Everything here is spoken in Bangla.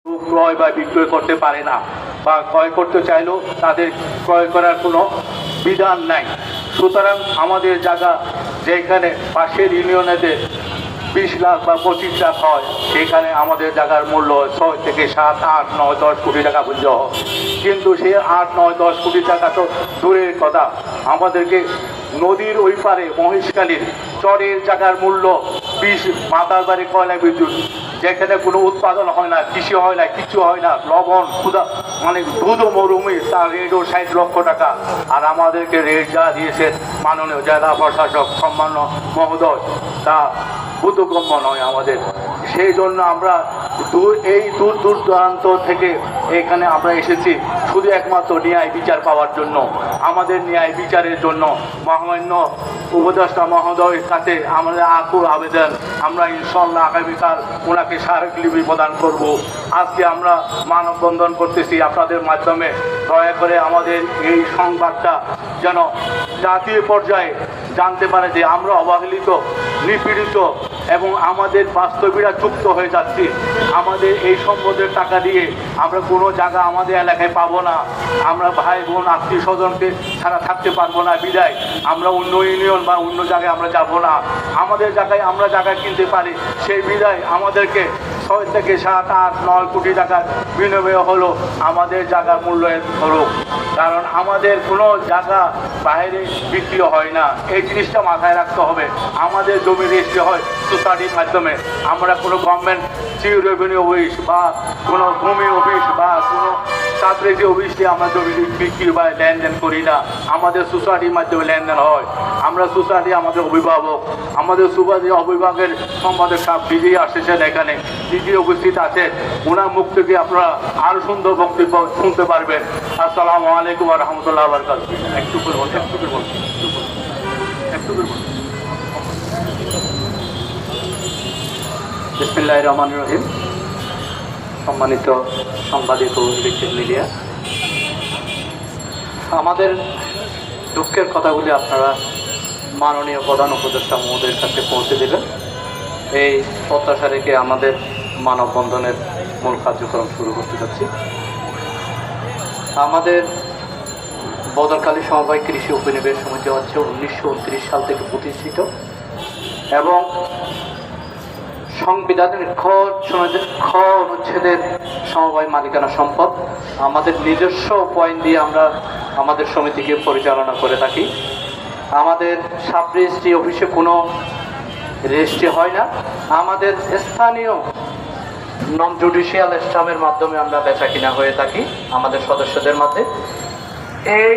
ক্রয় বা বিক্রয় করতে পারে না, বা ক্রয় করতে চাইলেও তাদের ক্রয় করার কোনো বিধান নাই। সুতরাং আমাদের জায়গা যেখানে পাশের ইউনিয়নেতে 20 লাখ বা 25 লাখ হয়, সেখানে আমাদের জায়গার মূল্য 6 থেকে 7, 8, 9, 10 কোটি টাকা পর্যন্ত হয়। কিন্তু সেই 8, 9, 10 কোটি টাকা তো দূরের কথা, আমাদেরকে নদীর ওই পারে মহেশখালীর চরের জায়গার মূল্য 20 মাতারবাড়ি কয়লা বিদ্যুৎ, যেখানে কোনো উৎপাদন হয় না, কৃষি হয় না, কিছু হয় না, লবণ ক্ষুদা মানে দুধ মরুমি, তার রেটও 60 লক্ষ টাকা। আর আমাদেরকে রেট যা দিয়েছে মাননীয় জেলা প্রশাসক সম্মান্য মহোদয়, তা বোধগম্য নয় আমাদের। সেই জন্য আমরা এই দূর দূরান্ত থেকে এখানে আমরা এসেছি শুধু একমাত্র ন্যায় বিচার পাওয়ার জন্য। আমাদের ন্যায় বিচারের জন্য মহামান্য উপদেষ্টা মহোদয়ের কাছে আমাদের আকুল আবেদন। আমরা ইনশাল্লাহ আগামীকাল ওনাকে স্মারকলিপি প্রদান করব। আজকে আমরা মানববন্ধন করতেছি আপনাদের মাধ্যমে। দয়া করে আমাদের এই সংবাদটা যেন জাতীয় পর্যায়ে জানতে পারে যে আমরা অবহেলিত, নিপীড়িত এবং আমাদের বাস্তবীরা যুক্ত হয়ে যাচ্ছি। আমাদের এই সম্পদের টাকা দিয়ে আমরা কোনো জায়গা আমাদের এলাকায় পাবো না। আমরা ভাই বোন আত্মীয় স্বজনকে ছাড়া থাকতে পারবো না, বিদায় আমরা অন্য ইউনিয়ন বা অন্য জায়গায় আমরা যাব না। আমাদের জায়গায় আমরা জায়গা কিনতে পারি, সেই বিদায় আমাদেরকে 6 থেকে 7, 8, 9 কোটি টাকার বিনিময় হলো আমাদের জায়গার মূল্যায়ন হলো। কারণ আমাদের কোনো জায়গা বাইরে বিক্রি হয় না, এই জিনিসটা মাথায় রাখতে হবে। আমাদের জমি রেজিস্ট্রি হয় সোসাইটির মাধ্যমে। আমরা কোনো গভর্নমেন্ট সিভিল রেভিনিউ অফিস বা কোনো ভূমি অফিস বা কোনো সাবরেজি অফিস দিয়ে আমরা জমি বিক্রি বা লেনদেন করি না, আমাদের সোসাইটির মাধ্যমে লেনদেন হয়। আমরা সোসাইটি আমাদের অভিভাবক, আমাদের সোসাইটি অভিভাবকের সম্পাদক সাহেব দিদি আসেছেন এখানে, দিদি উপস্থিত আছেন, ওনার মুখ থেকে আপনারা আরও সুন্দর বক্তব্য শুনতে পারবেন। আসসালামু আলাইকুম ওয়া রাহমাতুল্লাহি ওয়া বারাকাতুহু। একটু করে বলুন, একটু করে বলুন, একটু করে বলুন। বিসমিল্লাহির রহমানির রহিম। সম্মানিত সাংবাদিক ও ইলেকট্রিক মিডিয়া, আমাদের দুঃখের কথাগুলি আপনারা মাননীয় প্রধান উপদেষ্টা মহোদয়ের কাছে পৌঁছে দেবেন, এই প্রত্যাশা রেখে আমাদের মানববন্ধনের মূল কার্যক্রম শুরু করতে যাচ্ছি। আমাদের বদরকালী সমবায় কৃষি উপনিবেশ সমিতি হচ্ছে 1929 সাল থেকে প্রতিষ্ঠিত এবং সংবিধানের খ অনুচ্ছেদের সমবায় মালিকানা সম্পদ। আমাদের নিজস্ব পয়েন্ট দিয়ে আমরা আমাদের সমিতিকে পরিচালনা করে থাকি। আমাদের সাব রেজিস্ট্রি অফিসে কোনো রেজিস্ট্রি হয় না। আমাদের স্থানীয় নন জুডিশিয়াল স্টামের মাধ্যমে আমরা বেচা কিনা হয়ে থাকি আমাদের সদস্যদের মধ্যে। এই